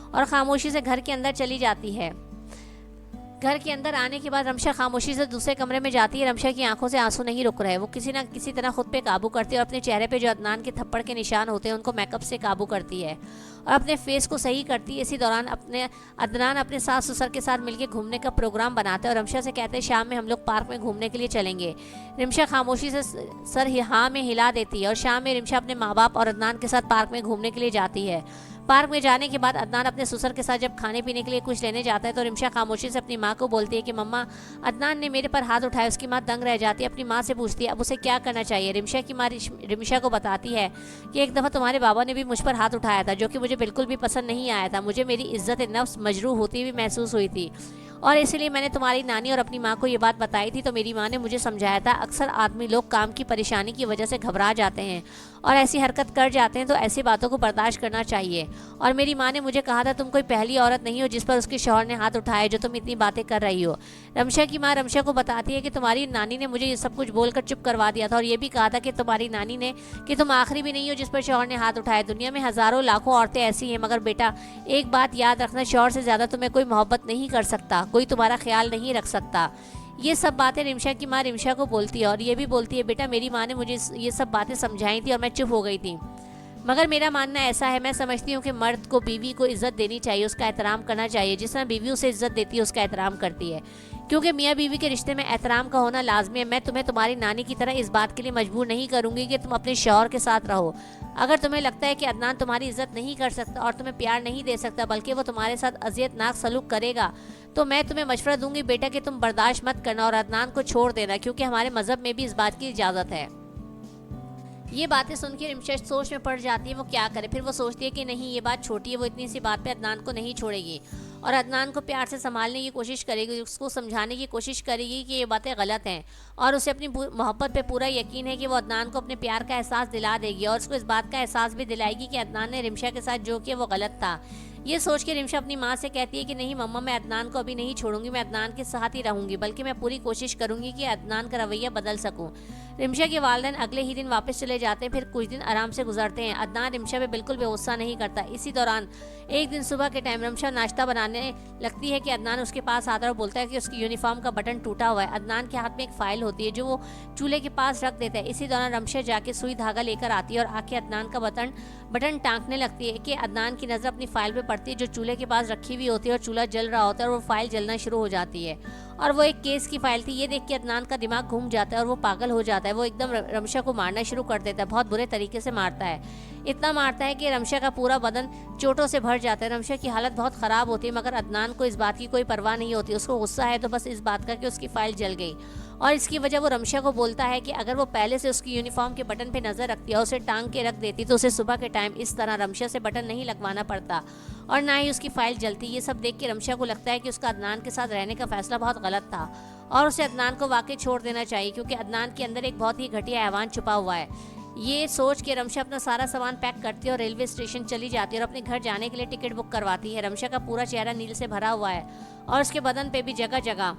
और खामोशी से घर के अंदर चली जाती है। घर के अंदर आने के बाद रमशा खामोशी से दूसरे कमरे में जाती है। रमशा की आंखों से आंसू नहीं रुक रहे। वो किसी ना किसी तरह खुद पे काबू करती है और अपने चेहरे पे जो अदनान के थप्पड़ के निशान होते हैं उनको मेकअप से काबू करती है और अपने फेस को सही करती है। इसी दौरान अदनान अपने सास ससुर के साथ मिलकर घूमने का प्रोग्राम बनाता है और रमशा से कहते हैं शाम में हम लोग पार्क में घूमने के लिए चलेंगे। रिमशा खामोशी से सर हाँ में हिला देती है और शाम में रिमशा अपने माँ बाप और अदनान के साथ पार्क में घूमने के लिए जाती है। पार्क में जाने के बाद अदनान अपने ससुर के साथ जब खाने पीने के लिए कुछ लेने जाता है तो रिमशा खामोशी से अपनी माँ को बोलती है कि मम्मा अदनान ने मेरे पर हाथ उठाया। उसकी माँ दंग रह जाती है। अपनी माँ से पूछती है अब उसे क्या करना चाहिए। रिमशा की माँ रिमशा को बताती है कि एक दफ़ा तुम्हारे बाबा ने भी मुझ पर हाथ उठाया था जो कि मुझे बिल्कुल भी पसंद नहीं आया था। मुझे मेरी इज्जत नफ्स मजरूह होती हुई महसूस हुई थी और इसीलिए मैंने तुम्हारी नानी और अपनी माँ को ये बात बताई थी। तो मेरी माँ ने मुझे समझाया था अक्सर आदमी लोग काम की परेशानी की वजह से घबरा जाते हैं और ऐसी हरकत कर जाते हैं तो ऐसी बातों को बर्दाश्त करना चाहिए। और मेरी माँ ने मुझे कहा था तुम कोई पहली औरत नहीं हो जिस पर उसके शौहर ने हाथ उठाया जो तुम इतनी बातें कर रही हो। रमशा की माँ रमशा को बताती है कि तुम्हारी नानी ने मुझे ये सब कुछ बोलकर चुप करवा दिया था और ये भी कहा था कि तुम्हारी नानी ने कि तुम आखिरी भी नहीं हो जिस पर शौहर ने हाथ उठाया। दुनिया में हज़ारों लाखों औरतें ऐसी हैं मगर बेटा एक बात याद रखना शौहर से ज़्यादा तुम्हें कोई मोहब्बत नहीं कर सकता, कोई तुम्हारा ख्याल नहीं रख सकता। ये सब बातें रिमशा की माँ रिमशा को बोलती है और ये भी बोलती है बेटा मेरी माँ ने मुझे ये सब बातें समझाई थी और मैं चुप हो गई थी मगर मेरा मानना ऐसा है मैं समझती हूँ कि मर्द को बीवी को इज्जत देनी चाहिए, उसका एहतराम करना चाहिए। जिस तरह बीवी उसे इज्जत देती है उसका एहतराम करती है क्योंकि मियाँ बीवी के रिश्ते में एहतराम का होना लाजमी है। मैं तुम्हें तुम्हारी नानी की तरह इस बात के लिए मजबूर नहीं करूँगी कि तुम अपने शौहर के साथ रहो। अगर तुम्हें लगता है कि अदनान तुम्हारी इज्जत नहीं कर सकता और तुम्हें प्यार नहीं दे सकता बल्कि वो तुम्हारे साथ अजियतनाक सलूक करेगा तो मैं तुम्हें मशवरा दूंगी बेटा कि तुम बर्दाश्त मत करना और अदनान को छोड़ देना क्योंकि हमारे मजहब में भी इस बात की इजाज़त है। ये बातें सुन के रिमशा सोच में पड़ जाती है वो क्या करे। फिर वो सोचती है कि नहीं ये बात छोटी है, वो इतनी सी बात पे अदनान को नहीं छोड़ेगी और अदनान को प्यार से संभालने की कोशिश करेगी, उसको समझाने की कोशिश करेगी कि ये बातें गलत हैं और उसे अपनी मोहब्बत पे पूरा यकीन है कि वो अदनान को अपने प्यार का एहसास दिला देगी और उसको इस बात का एहसास भी दिलाएगी कि अदनान ने रिमशा के साथ जो किया वो गलत था। ये सोच के रिमशा अपनी माँ से कहती है कि नहीं मम्मा मैं अदनान को अभी नहीं छोड़ूंगी, मैं अदनान के साथ ही रहूंगी बल्कि मैं पूरी कोशिश करूंगी कि अदनान का रवैया बदल सकूं। रिमशा के वालिदैन अगले ही दिन वापस चले जाते हैं। फिर कुछ दिन आराम से गुजरते हैं। अदनान रिमशा पे बिल्कुल भी गुस्सा नहीं करता। इसी दौरान एक दिन सुबह के टाइम रिमशा नाश्ता बनाने लगती है कि अदनान उसके पास आता है और बोलता है कि उसकी यूनिफॉर्म का बटन टूटा हुआ है। अदनान के हाथ में एक फाइल होती है जो वो चूल्हे के पास रख देता है। इसी दौरान रिमशा जाके सुई धागा लेकर आती है और आके अदनान का बटन टाँकने लगती है कि अदनान की नज़र अपनी फाइल पे पड़ती है जो चूल्हे के पास रखी हुई होती है और चूल्हा जल रहा होता है और वो फाइल जलना शुरू हो जाती है और वो एक केस की फाइल थी। ये देख के अदनान का दिमाग घूम जाता है और वो पागल हो जाता है। वो एकदम रमशा को मारना शुरू कर देता है, बहुत बुरे तरीके से मारता है। इतना मारता है कि रमशा का पूरा बदन चोटों से भर जाता है। रमशा की हालत बहुत ख़राब होती है मगर अदनान को इस बात की कोई परवाह नहीं होती। उसको गुस्सा है तो बस इस बात का कि उसकी फाइल जल गई और इसकी वजह वो रमशा को बोलता है कि अगर वो पहले से उसकी यूनिफॉर्म के बटन पे नज़र रखती और उसे टांग के रख देती तो उसे सुबह के टाइम इस तरह रमशा से बटन नहीं लगवाना पड़ता और ना ही उसकी फाइल जलती। ये सब देख के रमशा को लगता है कि उसका अदनान के साथ रहने का फैसला बहुत गलत था और उसे अदनान को वाकई छोड़ देना चाहिए क्योंकि अदनान के अंदर एक बहुत ही घटिया हैवान छुपा हुआ है। ये सोच के रमशा अपना सारा सामान पैक करती है और रेलवे स्टेशन चली जाती है और अपने घर जाने के लिए टिकट बुक करवाती है। रमशा का पूरा चेहरा नील से भरा हुआ है और उसके बदन पे भी जगह जगह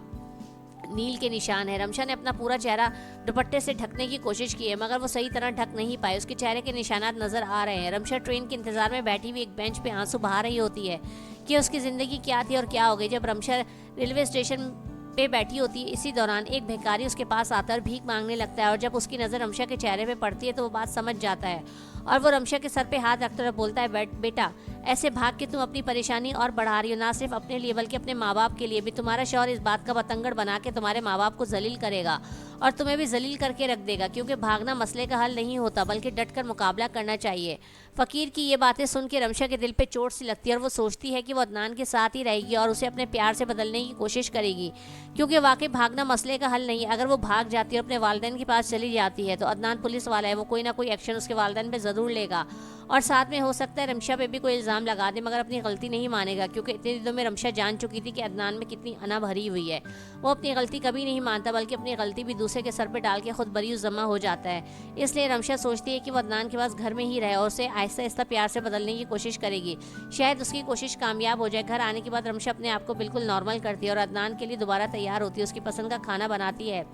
नील के निशान है। रमशा ने अपना पूरा चेहरा दुपट्टे से ढकने की कोशिश की है मगर वो सही तरह ढक नहीं पाए। उसके चेहरे के निशानात नजर आ रहे हैं। रमशा ट्रेन के इंतजार में बैठी हुई एक बेंच पे आंसू बहा रही होती है कि उसकी ज़िंदगी क्या थी और क्या हो गई। जब रमशा रेलवे स्टेशन पे बैठी होती है इसी दौरान एक भिखारी उसके पास आता है और भीख मांगने लगता है और जब उसकी नज़र रमशा के चेहरे पे पड़ती है तो वो बात समझ जाता है और वो रमशा के सर पे हाथ रखते हुए बोलता है बेटा ऐसे भाग के तुम अपनी परेशानी और बढ़ा रही हो, ना सिर्फ अपने लिए बल्कि अपने माँ बाप के लिए भी। तुम्हारा शौहर इस बात का बतंगड़ बना के तुम्हारे माँ बाप को जलील करेगा और तुम्हें भी जलील करके रख देगा क्योंकि भागना मसले का हल नहीं होता बल्कि डट कर मुकाबला करना चाहिए। फ़कीर की ये बातें सुन के रमशा के दिल पे चोट सी लगती है और वो सोचती है कि वो अदनान के साथ ही रहेगी और उसे अपने प्यार से बदलने की कोशिश करेगी क्योंकि वाकई भागना मसले का हल नहीं है। अगर वो भाग जाती है और अपने वालिदैन के पास चली जाती है तो अदनान पुलिस वाला है, वो कोई ना कोई एक्शन उसके वालिदैन पे ज़रूर लेगा और साथ में हो सकता है रमशा पे भी कोई इल्ज़ाम लगा दे मगर अपनी गलती नहीं मानेगा क्योंकि इतने दिनों में रमशा जान चुकी थी कि अदनान में कितनी अना भरी हुई है। वो अपनी गलती कभी नहीं मानता बल्कि अपनी गलती भी दूसरे के सर पे डाल के खुद बरीउस जमा हो जाता है। इसलिए रमशा सोचती है कि वो अदनान के पास घर में ही रहे और उसे आहिस्ता आहिस्ता प्यार से बदलने की कोशिश करेगी। शायद उसकी कोशिश कामयाब हो जाए। घर आने के बाद रमशा अपने आप को बिल्कुल नॉर्मल करती है और अदनान के लिए दोबारा तैयार होती है, उसकी पसंद का खाना बनाती है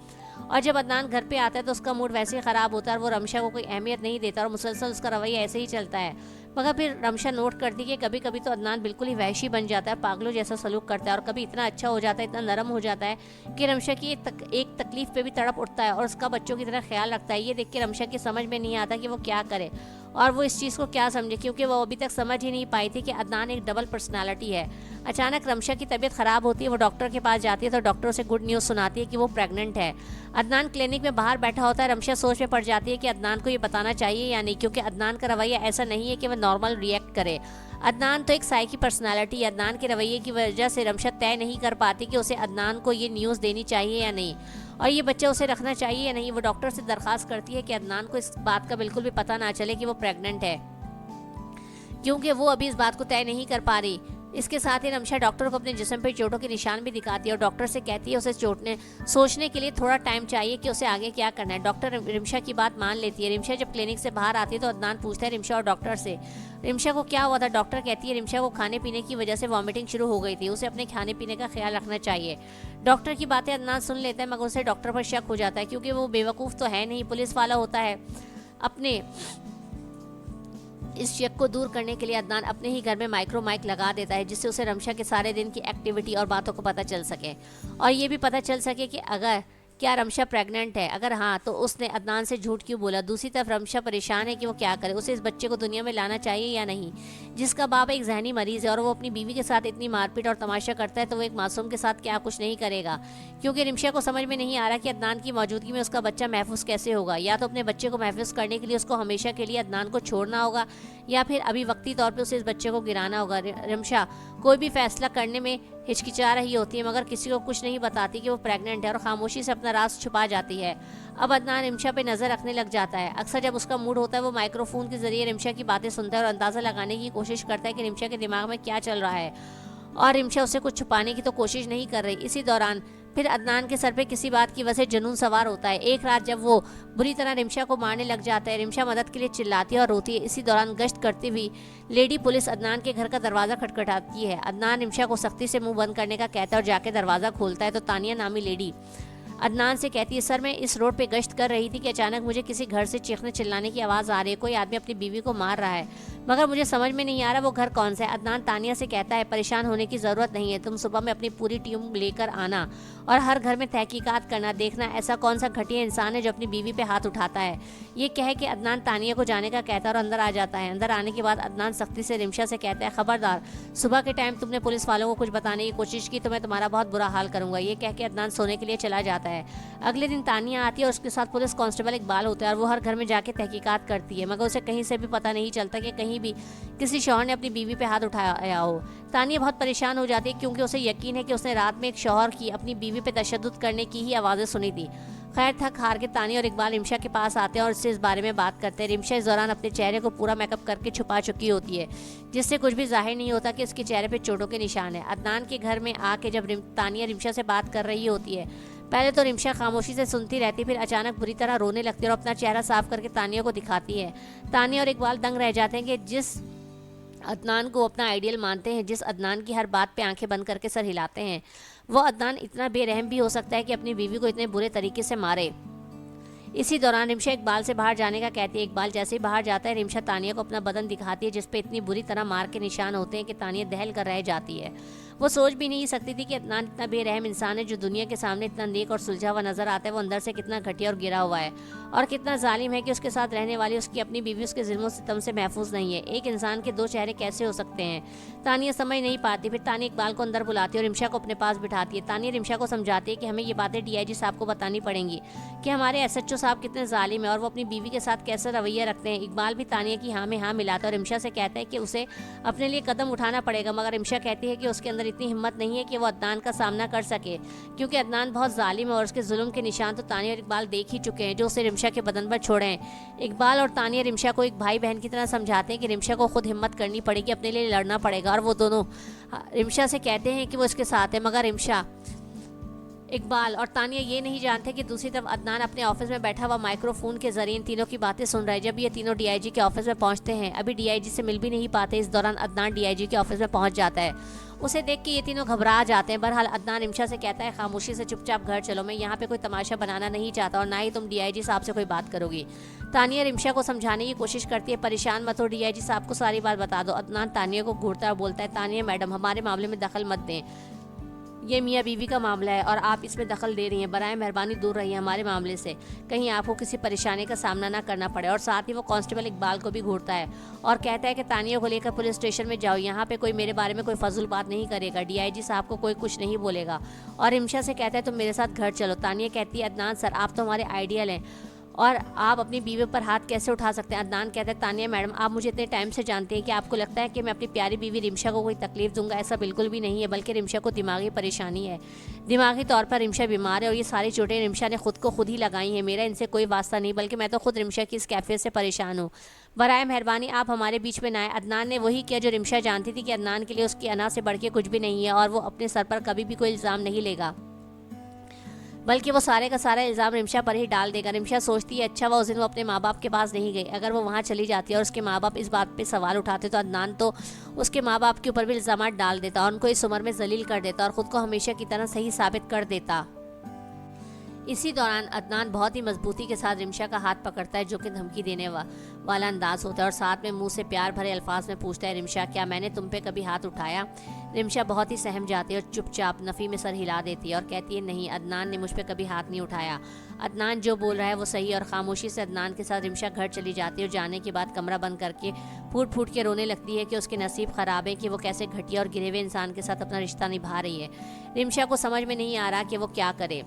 और जब अदनान घर पे आता है तो उसका मूड वैसे ही ख़राब होता है और वो रमशा को कोई अहमियत नहीं देता और मुसलसल उसका रवैया ऐसे ही चलता है। मगर फिर रमशा नोट करती कि कभी कभी तो अदनान बिल्कुल ही वहशी बन जाता है, पागलों जैसा सलूक करता है, और कभी इतना अच्छा हो जाता है, इतना नरम हो जाता है कि रमशा की एक तकलीफ पे भी तड़प उठता है और उसका बच्चों की तरह ख्याल रखता है। ये देख के रमशा की समझ में नहीं आता कि वो क्या करे और वो इस चीज़ को क्या समझे, क्योंकि वो अभी तक समझ ही नहीं पाई थी कि अदनान एक डबल पर्सनालिटी है। अचानक रमशा की तबीयत ख़राब होती है, वो डॉक्टर के पास जाती है तो डॉक्टर उसे गुड न्यूज़ सुनाती है कि वो प्रेग्नेंट है। अदनान क्लिनिक में बाहर बैठा होता है। रमशा सोच में पड़ जाती है कि अदनान को ये बताना चाहिए या नहीं, क्योंकि अदनान का रवैया ऐसा नहीं है कि वह नॉर्मल रिएक्ट करे। अदनान तो एक साइकी पर्सनालिटी है। अदनान के रवैये की वजह से रमशा तय नहीं कर पाती कि उसे अदनान को ये न्यूज़ देनी चाहिए या नहीं, और ये बच्चा उसे रखना चाहिए या नहीं। वो डॉक्टर से दरख्वास्त करती है कि अदनान को इस बात का बिल्कुल भी पता ना चले कि वो प्रेग्नेंट है, क्योंकि वो अभी इस बात को तय नहीं कर पा रही। इसके साथ ही रमशा डॉक्टर को अपने जिस्म पर चोटों के निशान भी दिखाती है और डॉक्टर से कहती है उसे सोचने के लिए थोड़ा टाइम चाहिए कि उसे आगे क्या करना है। डॉक्टर रिमशा की बात मान लेती है। रिमशा जब क्लिनिक से बाहर आती है तो अदनान पूछता है रिमशा और डॉक्टर से रिमशा को क्या हुआ था। डॉक्टर कहती है रिमशा को खाने पीने की वजह से वॉमिटिंग शुरू हो गई थी, उसे अपने खाने पीने का ख्याल रखना चाहिए। डॉक्टर की बातें अदनान सुन लेता है, मगर उसे डॉक्टर पर शक हो जाता है, क्योंकि वो बेवकूफ़ तो है नहीं, पुलिस वाला होता है। अपने इस शक को दूर करने के लिए अदनान अपने ही घर में माइक लगा देता है, जिससे उसे रमशा के सारे दिन की एक्टिविटी और बातों को पता चल सके, और ये भी पता चल सके कि अगर क्या रमशा प्रेग्नेंट है, अगर हाँ तो उसने अदनान से झूठ क्यों बोला। दूसरी तरफ रमशा परेशान है कि वो क्या करे, उसे इस बच्चे को दुनिया में लाना चाहिए या नहीं, जिसका बाप एक जहनी मरीज़ है और वो अपनी बीवी के साथ इतनी मारपीट और तमाशा करता है, तो वो एक मासूम के साथ क्या कुछ नहीं करेगा। क्योंकि रिमशा को समझ में नहीं आ रहा कि अदनान की मौजूदगी में उसका बच्चा महफूज कैसे होगा। या तो अपने बच्चे को महफूज करने के लिए उसको हमेशा के लिए अदनान को छोड़ना होगा, या फिर अभी वक्ती तौर पर उसे इस बच्चे को गिराना होगा। रिमशा कोई भी फैसला करने में हिचकिचा रही होती है, मगर किसी को कुछ नहीं बताती कि वो प्रेग्नेंट है और खामोशी से अपना राज छुपा जाती है। अब अदनान रिमशा पे नज़र रखने लग जाता है। अक्सर जब उसका मूड होता है वो माइक्रोफोन के जरिए रिमशा की बातें सुनता है और अंदाज़ा लगाने की कोशिश करता है कि रिमशा के दिमाग में क्या चल रहा है, और रिमशा उसे कुछ छुपाने की तो कोशिश नहीं कर रही। इसी दौरान फिर अदनान के सर पे किसी बात की वजह से जुनून सवार होता है। एक रात जब वो बुरी तरह रिमशा को मारने लग जाता है, रिमशा मदद के लिए चिल्लाती है और रोती है। इसी दौरान गश्त करती हुई लेडी पुलिस अदनान के घर का दरवाज़ा खटखटाती है। अदनान रिमशा को सख्ती से मुंह बंद करने का कहता है और जाके दरवाज़ा खोलता है तो तानिया नामी लेडी अदनान से कहती है सर मैं इस रोड पे गश्त कर रही थी कि अचानक मुझे किसी घर से चीखने चिल्लाने की आवाज़ आ रही है, कोई आदमी अपनी बीवी को मार रहा है, मगर मुझे समझ में नहीं आ रहा वो घर कौन सा है। अदनान तानिया से कहता है परेशान होने की ज़रूरत नहीं है, तुम सुबह में अपनी पूरी टीम लेकर आना और हर घर में तहकीकात करना, देखना ऐसा कौन सा घटिया इंसान है जो अपनी बीवी पे हाथ उठाता है। ये कह के अदनान तानिया को जाने का कहता है और अंदर आ जाता है। अंदर आने के बाद अदनान सख्ती से रिमशा से कहता है खबरदार, सुबह के टाइम तुमने पुलिस वालों को कुछ बताने की कोशिश की तो मैं तुम्हारा बहुत बुरा हाल करूंगा। ये कह के अदनान सोने के लिए चला जाता है। अगले दिन तानिया आती है और उसके साथ पुलिस कांस्टेबल इकबाल होता है और वो हर घर में जाके तहकीकात करती है, मगर उसे कहीं से भी पता नहीं चलता कि कहीं भी किसी शौहर ने अपनी बीवी पे हाथ उठाया हो। तानिया बहुत परेशान हो जाती है क्योंकि उसे यकीन है कि उसने रात में एक शौहर की अपनी बीवी पे तशद्दुद करने की ही आवाज़ें सुनी थी। खैर थक हार के तानिया और इकबाल रिमशा के पास आते हैं और इससे इस बारे में बात करते हैं। रिमशा इस दौरान अपने चेहरे को पूरा मेकअप करके छुपा चुकी होती है, जिससे कुछ भी जाहिर नहीं होता कि उसके चेहरे पे चोटों के निशान है। अदनान के घर में आके जब तानिया रिमशा से बात कर रही होती है, पहले तो रिमशा खामोशी से सुनती रहती, फिर अचानक बुरी तरह रोने लगती है और अपना चेहरा साफ करके तानिया को दिखाती है। तानिया और इकबाल दंग रह जाते हैं कि जिस अदनान को अपना आइडियल मानते हैं, जिस अदनान की हर बात पे आंखें बंद करके सर हिलाते हैं, वो अदनान इतना बेरहम भी हो सकता है कि अपनी बीवी को इतने बुरे तरीके से मारे। इसी दौरान रिमशा इकबाल से बाहर जाने का कहती है। इकबाल जैसे ही बाहर जाता है रिमशा तानिया को अपना बदन दिखाती है जिसपे इतनी बुरी तरह मार के निशान होते हैं कि तानिया दहल कर रह जाती है। वो सोच भी नहीं सकती थी कि अदनान इतना बेरहम इंसान है जो दुनिया के सामने इतना नेक और सुलझा हुआ नजर आता है, वो अंदर से कितना घटिया और गिरा हुआ है और कितना जालिम है कि उसके साथ रहने वाली उसकी अपनी बीवी उसके जुल्म सितम से महफूज नहीं है। एक इंसान के दो चेहरे कैसे हो सकते हैं, तानिया समझ नहीं पाती। फिर तानिया इकबाल को अंदर बुलाती है और रिमशा को अपने पास बिठाती है। तानिया रिमशा को समझाती है कि हमें ये बातें DIG साहब को बतानी पड़ेंगी कि हमारे SHO साहब कितने जालिम है और वो अपनी बीवी के साथ कैसा रवैया रखते हैं। इकबाल भी तानिया की हाँ में हाँ मिलाता है और रिमशा से कहता है कि उसे अपने लिए कदम उठाना पड़ेगा, मगर रिमशा कहती है कि उसके अंदर इतनी हिम्मत नहीं है कि वो अदनान का सामना कर सके, क्योंकि अदनान बहुत जालिम है और उसके जुल्म के निशान तो तानिया और इकबाल देख ही चुके हैं जो उसे रिमशा के बदन पर छोड़े हैं। इकबाल और तानिया रिमशा को एक भाई बहन की तरह समझाते हैं कि रिमशा को खुद हिम्मत करनी पड़ेगी, अपने लिए लड़ना पड़ेगा, और वो दोनों रिमशा से कहते हैं कि वो इसके साथ है, मगर रिमशा इकबाल और तानिया ये नहीं जानते कि दूसरी तरफ अदनान अपने ऑफिस में बैठा हुआ माइक्रोफोन के जरिए इन तीनों की बातें सुन रहा है। जब ये तीनों डीआईजी के ऑफिस में पहुंचते हैं, अभी डीआईजी से मिल भी नहीं पाते, इस दौरान अदनान डीआईजी के ऑफिस में पहुंच जाता है। उसे देख के ये तीनों घबरा जाते हैं। बहरहाल अदनान रिमशा से कहता है, खामोशी से चुपचाप घर चलो, मैं यहाँ पे कोई तमाशा बनाना नहीं चाहता और ना ही तुम डीआईजी साहब से कोई बात करोगी। तानिया रिमशा को समझाने की कोशिश करती है, परेशान मत हो, डीआईजी साहब को सारी बात बता दो। अदनान तानिया को घूरता और बोलता है, तानिया मैडम, हमारे मामले में दखल मत दें, ये मियाँ बीवी का मामला है और आप इसमें दखल दे रही हैं। बराए मेहरबानी दूर रहिए हमारे मामले से, कहीं आपको किसी परेशानी का सामना ना करना पड़े। और साथ ही वो कांस्टेबल इकबाल को भी घूरता है और कहता है कि तानिया को लेकर पुलिस स्टेशन में जाओ, यहाँ पे कोई मेरे बारे में कोई फजूल बात नहीं करेगा, डीआईजी साहब को कोई कुछ नहीं बोलेगा। और रिमशा से कहता है, तुम मेरे साथ घर चलो। तानिया कहती है, अदनान सर, आप तो हमारे आइडियल हैं और आप अपनी बीवी पर हाथ कैसे उठा सकते हैं। अदनान कहता है, तानिया मैडम, आप मुझे इतने टाइम से जानते हैं कि आपको लगता है कि मैं अपनी प्यारी बीवी रिमशा को कोई तकलीफ दूंगा। ऐसा बिल्कुल भी नहीं है, बल्कि रिमशा को दिमागी परेशानी है, दिमागी तौर पर रिमशा बीमार है और ये सारी चोटें रिमशा ने खुद को खुद ही लगाई हैं। मेरा इनसे कोई वास्ता नहीं, बल्कि मैं तो खुद रिमशा की इस कैफियत से परेशान हूँ। बराए मेहरबानी आप हमारे बीच में ना आए। अदनान ने वही किया जो रिमशा जानती थी कि अदनान के लिए उसकी अना से बढ़ के कुछ भी नहीं है और वो अपने सर पर कभी भी कोई इल्ज़ाम नहीं लेगा, बल्कि वो सारे का सारा इल्ज़ाम रिमशा पर ही डाल देगा। रिमशा सोचती है, अच्छा, वो उस दिन वो अपने माँ बाप के पास नहीं गई, अगर वो वहाँ चली जाती और उसके माँ बाप इस बात पे सवाल उठाते तो अदनान तो उसके माँ बाप के ऊपर भी इल्ज़ाम डाल देता और उनको इस उम्र में जलील कर देता और ख़ुद को हमेशा की तरह सही साबित कर देता। इसी दौरान अदनान बहुत ही मजबूती के साथ रिमशा का हाथ पकड़ता है, जो कि धमकी देने वाला अंदाज होता है और साथ में मुंह से प्यार भरे अल्फाज में पूछता है, रिमशा, क्या मैंने तुम पे कभी हाथ उठाया। रिमशा बहुत ही सहम जाती है और चुपचाप नफ़ी में सर हिला देती है और कहती है, नहीं, अदनान ने मुझ पे कभी हाथ नहीं उठाया। अदनान जो बोल रहा है वो सही। और खामोशी से अदनान के साथ रिमशा घर चली जाती है और जाने के बाद कमरा बंद करके फूट फूट के रोने लगती है कि उसके नसीब ख़राब है कि वो कैसे घटिया और गिरे हुए इंसान के साथ अपना रिश्ता निभा रही है। रिमशा को समझ में नहीं आ रहा कि वो क्या करे।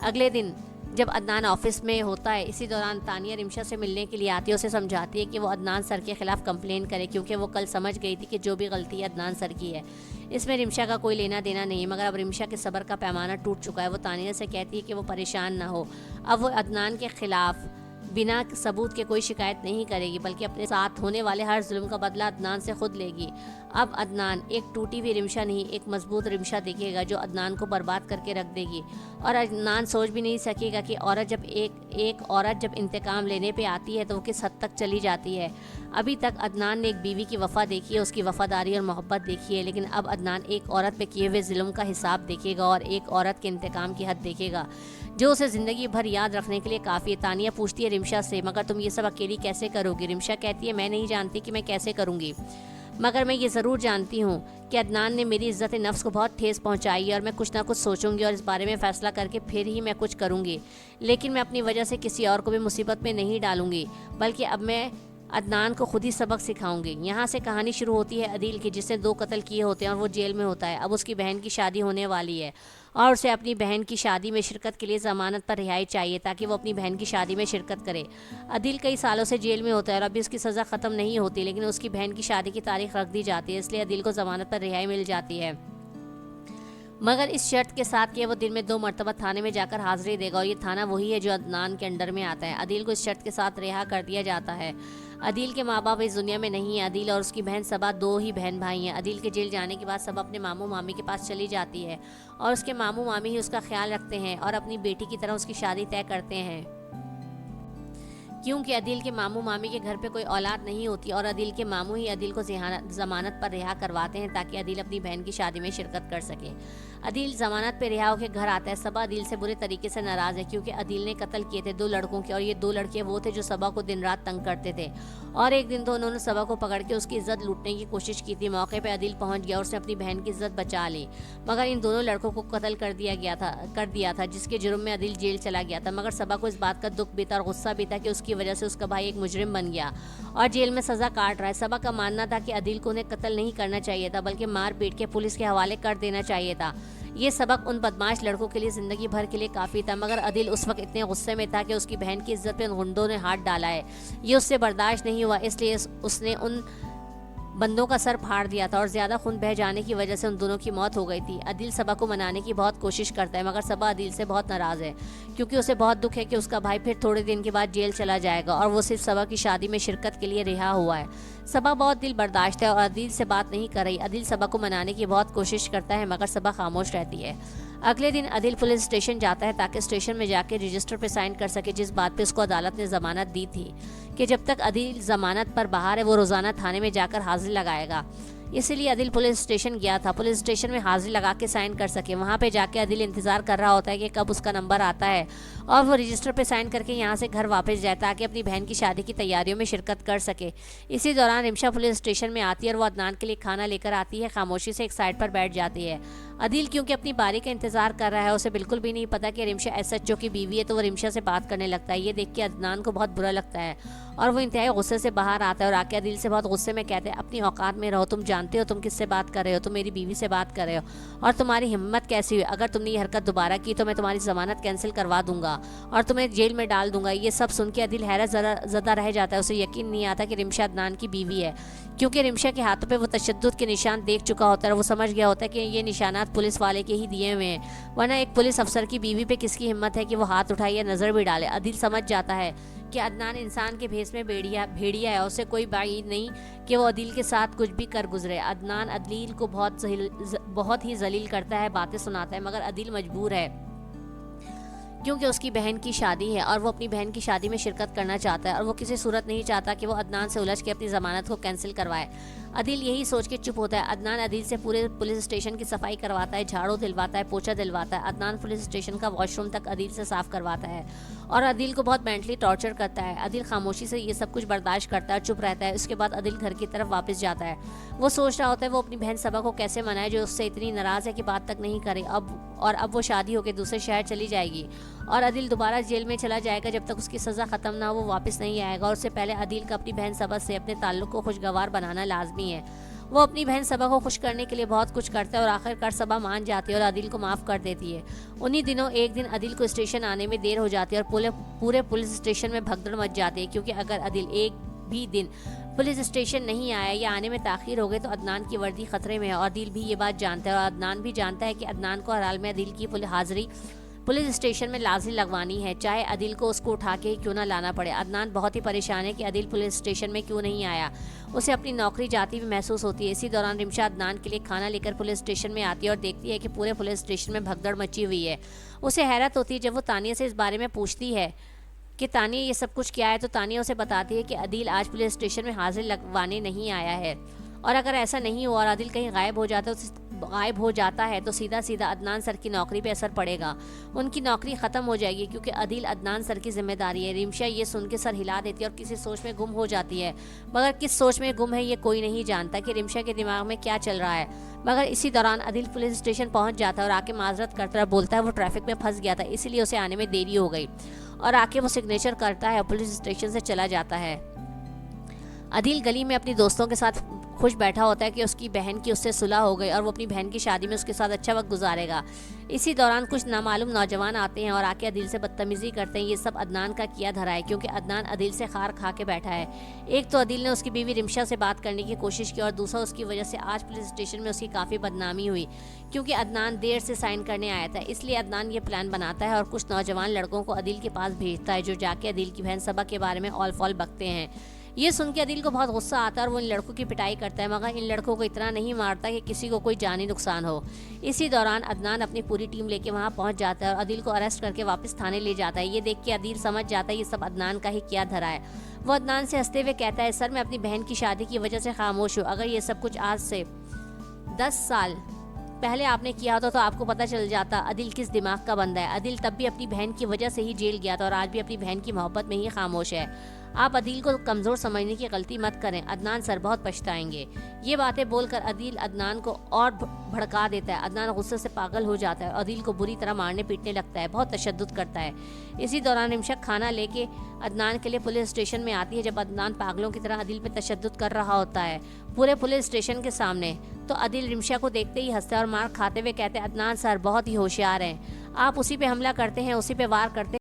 अगले दिन जब अदनान ऑफिस में होता है, इसी दौरान तानिया रिमशा से मिलने के लिए आती है। उसे समझाती है कि वो अदनान सर के खिलाफ कंप्लेन करे, क्योंकि वो कल समझ गई थी कि जो भी गलती अदनान सर की है इसमें रिमशा का कोई लेना देना नहीं है। मगर अब रिमशा के सब्र का पैमाना टूट चुका है। वो तानिया से कहती है कि वो परेशान ना हो, अब वो अदनान के खिलाफ बिना सबूत के कोई शिकायत नहीं करेगी, बल्कि अपने साथ होने वाले हर जुल्म का बदला अदनान से खुद लेगी। अब अदनान एक टूटी हुई रिमशा नहीं, एक मजबूत रिमशा देखेगा जो अदनान को बर्बाद करके रख देगी। और अदनान सोच भी नहीं सकेगा कि औरत जब एक औरत जब इंतकाम लेने पे आती है तो वो किस हद तक चली जाती है। अभी तक अदनान ने एक बीवी की वफ़ा देखी है, उसकी वफ़ादारी और मोहब्बत देखी है, लेकिन अब अदनान एक औरत पे किए हुए जुल्म का हिसाब देखेगा और एक औरत के इंतकाम की हद देखेगा जो उसे ज़िंदगी भर याद रखने के लिए काफ़ी है। तानिया पूछती है रिमशा से, मगर तुम ये सब अकेली कैसे करोगी। रिमशा कहती है, मैं नहीं जानती कि मैं कैसे करूँगी, मगर मैं ये ज़रूर जानती हूँ कि अदनान ने मेरी इज़्ज़त नफ्स को बहुत ठेस पहुँचाई है और मैं कुछ ना कुछ सोचूंगी और इस बारे में फ़ैसला करके फिर ही मैं कुछ करूँगी। लेकिन मैं अपनी वजह से किसी और को भी मुसीबत में नहीं डालूँगी, बल्कि अब मैं अदनान को खुद ही सबक सिखाऊंगी। यहाँ से कहानी शुरू होती है अदील की, जिसने 2 कत्ल किए होते हैं और वो जेल में होता है। अब उसकी बहन की शादी होने वाली है और उसे अपनी बहन की शादी में शिरकत के लिए ज़मानत पर रिहाई चाहिए ताकि वो अपनी बहन की शादी में शिरकत करे। अदील कई सालों से जेल में होता है और अभी उसकी सज़ा ख़त्म नहीं होती, लेकिन उसकी बहन की शादी की तारीख रख दी जाती है, इसलिए अदील को ज़मानत पर रिहाई मिल जाती है, मगर इस शर्त के साथ कि वो दिन में 2 मरतबा थाने में जाकर हाज़िरी देगा और ये थाना वही है जो अदनान के अंडर में आता है। अदील को इस शर्त के साथ रिहा कर दिया जाता है। अदील के माँ बाप इस दुनिया में नहीं है। अदील और उसकी बहन सबा 2 ही बहन भाई हैं। अदील के जेल जाने के बाद सबा अपने मामू मामी के पास चली जाती है और उसके मामू मामी ही उसका ख्याल रखते हैं और अपनी बेटी की तरह उसकी शादी तय करते हैं, क्योंकि अदील के मामू मामी के घर पे कोई औलाद नहीं होती और अदील के मामू ही अदील को ज़मानत पर रिहा करवाते हैं ताकि अदील अपनी बहन की शादी में शिरकत कर सके। अदील ज़मानत पे रिहा होकर घर आता है। सबा अदील से बुरे तरीके से नाराज़ है क्योंकि अदील ने कत्ल किए थे 2 लड़कों के और ये 2 लड़के वो थे जो सबा को दिन रात तंग करते थे और एक दिन तो उन्होंने सबा को पकड़ के उसकी इज्जत लूटने की कोशिश की थी। मौके पर अदील पहुंच गया और उसने अपनी बहन की इज्जत बचा ली, मगर इन दोनों लड़कों को कत्ल कर दिया था जिसके जुर्म में अदील जेल चला गया था। मगर सबा को इस बात का दुख भी था और गुस्सा भी था कि उसकी वजह से उसका भाई एक मुजरिम बन गया और जेल में सज़ा काट रहा है। सबा का मानना था कि अदील को उन्हें कत्ल नहीं करना चाहिए था, बल्कि मार पीट के पुलिस के हवाले कर देना चाहिए था। ये सबक उन बदमाश लड़कों के लिए ज़िंदगी भर के लिए काफ़ी था, मगर अदील उस वक्त इतने गुस्से में था कि उसकी बहन की इज्जत पे उन गुंडों ने हाथ डाला है। ये उससे बर्दाश्त नहीं हुआ, इसलिए उसने उन बंदों का सर फाड़ दिया था और ज़्यादा खून बह जाने की वजह से उन दोनों की मौत हो गई थी। अदील सबा को मनाने की बहुत कोशिश करता है, मगर सबा अदील से बहुत नाराज़ है क्योंकि उसे बहुत दुख है कि उसका भाई फिर थोड़े दिन के बाद जेल चला जाएगा और वो सिर्फ सबा की शादी में शिरकत के लिए रिहा हुआ है। सबा बहुत दिल बर्दाश्त है और अदील से बात नहीं कर रही। अदील सबा को मनाने की बहुत कोशिश करता है, मगर सबा खामोश रहती है। अगले दिन अदिल पुलिस स्टेशन जाता है ताकि स्टेशन में जाके रजिस्टर पे साइन कर सके, जिस बात पे उसको अदालत ने ज़मानत दी थी कि जब तक अदिल ज़मानत पर बाहर है वो रोज़ाना थाने में जाकर हाजिरी लगाएगा। इसीलिए अदिल पुलिस स्टेशन गया था, पुलिस स्टेशन में हाजिरी लगा के साइन कर सके। वहाँ पे जाके अदिल इंतज़ार कर रहा होता है कि कब उसका नंबर आता है और वो रजिस्टर पे साइन करके यहाँ से घर वापस जाए ताकि अपनी बहन की शादी की तैयारियों में शिरकत कर सके। इसी दौरान रिमशा पुलिस स्टेशन में आती है और वो अदनान के लिए खाना लेकर आती है। खामोशी से एक साइड पर बैठ जाती है। अदिल क्योंकि अपनी बारी का इंतजार कर रहा है, उसे बिल्कुल भी नहीं पता कि रिमशा एसएचओ की बीवी है, तो वो रिमशा से बात करने लगता है। ये देख के अदनान को बहुत बुरा लगता है और वो इंतहाई गुस्से से बाहर आता है और आके अदिल से बहुत गुस्से में कहते हैं, अपनी औकात में रहो, तुम जानते हो तुम किससे बात कर रहे हो, तुम मेरी बीवी से बात कर रहे हो और तुम्हारी हिम्मत कैसी हुई, अगर तुमने ये हरकत दोबारा की तो मैं तुम्हारी जमानत कैंसिल करवा दूंगा और तुम्हें जेल में डाल दूंगा। ये सब सुन के अदिल हैरत ज़दा रह जाता है। उसे यकीन नहीं आता कि रिमशा अदनान की बीवी है, क्योंकि रिमशा के हाथों पे वो तशद्दुद के निशान देख चुका होता है और वो समझ गया होता है कि ये निशानात पुलिस वाले के ही दिए हुए हैं, वरना एक पुलिस अफसर की बीवी पे किसकी हिम्मत है कि वो हाथ उठाए या नज़र भी डाले। अदिल समझ जाता है कि अदनान इंसान के भेष में भेड़िया है, उससे कोई बात नहीं कि वो अदिल के साथ कुछ भी कर गुजरे। अदनान अदिल को बहुत ही जलील करता है, बातें सुनाता है, मगर अदिल मजबूर है क्योंकि उसकी बहन की शादी है और वो अपनी बहन की शादी में शिरकत करना चाहता है और वो किसी सूरत नहीं चाहता कि वो अदनान से उलझ के अपनी ज़मानत को कैंसिल करवाए। अदिल यही सोच के चुप होता है। अदनान अदिल से पूरे पुलिस स्टेशन की सफाई करवाता है, झाड़ू दिलवाता है, पोछा दिलवाता है। अदनान पुलिस स्टेशन का वॉशरूम तक अदिल से साफ करवाता है और अदिल को बहुत मेंटली टॉर्चर करता है। अदिल खामोशी से ये सब कुछ बर्दाश्त करता है, चुप रहता है। उसके बाद अदिल घर की तरफ वापस जाता है। वो सोच रहा होता है वो अपनी बहन सबा को कैसे मनाए जो उससे इतनी नाराज़ है कि बात तक नहीं करे। अब वो शादी होकर दूसरे शहर चली जाएगी और अदिल दोबारा जेल में चला जाएगा। जब तक उसकी सज़ा ख़त्म ना हो वो वापस नहीं आएगा और उससे पहले अदिल का अपनी बहन सबा से अपने ताल्लुक़ को खुशगवार बनाना लाजमी है। वो अपनी बहन सबा को खुश करने के लिए बहुत कुछ करता है और आखिरकार सबा मान जाती है और अदिल को माफ़ कर देती है। उन्हीं दिनों एक दिन अदिल को स्टेशन आने में देर हो जाती है और पूरे पुलिस स्टेशन में भगदड़ मच जाती है, क्योंकि अगर अदिल एक भी दिन पुलिस स्टेशन नहीं आया या आने में ताख़ीर हो गई तो अदनान की वर्दी खतरे में है और अदिल भी ये बात जानता है और अदनान भी जानता है कि अदनान को हर हाल में अदिल की हाज़िरी पुलिस स्टेशन में लाजिम लगवानी है, चाहे अदिल को उसको उठा के ही क्यों ना लाना पड़े। अदनान बहुत ही परेशान है कि अदिल पुलिस स्टेशन में क्यों नहीं आया। उसे अपनी नौकरी जाती भी महसूस होती है। इसी दौरान रिमशा अदनान के लिए खाना लेकर पुलिस स्टेशन में आती है और देखती है कि पूरे पुलिस स्टेशन में भगदड़ मची हुई है। उसे हैरत होती है जब वो तानिया से इस बारे में पूछती है कि तानिया ये सब कुछ क्या है, तो तानिया उसे बताती है कि अदिल आज पुलिस स्टेशन में हाजिर लगवाने नहीं आया है और अगर ऐसा नहीं हुआ और अदिल कहीं गायब हो जाता है तो सीधा सीधा अदनान सर की नौकरी पे असर पड़ेगा, उनकी नौकरी ख़त्म हो जाएगी, क्योंकि अदिल अदनान सर की जिम्मेदारी है। रिमशा ये सुन के सर हिला देती है और किसी सोच में गुम हो जाती है, मगर किस सोच में गुम है ये कोई नहीं जानता कि रिमशा के दिमाग में क्या चल रहा है। मगर इसी दौरान अदिल पुलिस स्टेशन पहुंच जाता है और आके माजरत करता है, बोलता है वो ट्रैफिक में फंस गया था इसीलिए उसे आने में देरी हो गई और आके वो सिग्नेचर करता है और पुलिस स्टेशन से चला जाता है। अदिल गली में अपनी दोस्तों के साथ खुश बैठा होता है कि उसकी बहन की उससे सुलह हो गई और वो अपनी बहन की शादी में उसके साथ अच्छा वक्त गुजारेगा। इसी दौरान कुछ नामालूम नौजवान आते हैं और आके अदिल से बदतमीजी करते हैं। ये सब अदनान का किया धरा है, क्योंकि अदनान अदिल से खार खा के बैठा है। एक तो अदिल ने उसकी बीवी रिमशा से बात करने की कोशिश की और दूसरा उसकी वजह से आज पुलिस स्टेशन में उसकी काफ़ी बदनामी हुई, क्योंकि अदनान देर से साइन करने आया था। इसलिए अदनान ये प्लान बनाता है और कुछ नौजवान लड़कों को अदिल के पास भेजता है जो जाके अदिल की बहन सबा के बारे में ऑल फॉल बकते हैं। ये सुन के अदिल को बहुत गुस्सा आता है और वो इन लड़कों की पिटाई करता है, मगर इन लड़कों को इतना नहीं मारता कि किसी को कोई जानी नुकसान हो। इसी दौरान अदनान अपनी पूरी टीम लेके वहाँ पहुँच जाता है और अदिल को अरेस्ट करके वापस थाने ले जाता है। ये देख के अदिल समझ जाता है ये सब अदनान का ही किया धरा है। वो अदनान से हंसते हुए कहता है, सर मैं अपनी बहन की शादी की वजह से खामोश हूँ, अगर ये सब कुछ आज से 10 साल पहले आपने किया होता तो आपको पता चल जाता अदिल किस दिमाग का बंदा है। अदिल तब भी अपनी बहन की वजह से ही जेल गया था और आज भी अपनी बहन की मोहब्बत में ही खामोश है। आप अदिल को कमज़ोर समझने की गलती मत करें, अदनान सर बहुत पछताएंगे। ये बातें बोलकर अदिल अदनान को और भड़का देता है। अदनान गुस्से से पागल हो जाता है और अदिल को बुरी तरह मारने पीटने लगता है, बहुत तशद्दुद करता है। इसी दौरान रिमशा खाना लेके अदनान के लिए पुलिस स्टेशन में आती है जब अदनान पागलों की तरह अदिल पे तशद्दुद कर रहा होता है पूरे पुलिस स्टेशन के सामने। तो अदिल रिमशा को देखते ही हंसता है और मार खाते हुए कहते हैं, अदनान सर बहुत ही होशियार हैं, आप उसी पे हमला करते हैं, उसी पे वार करते हैं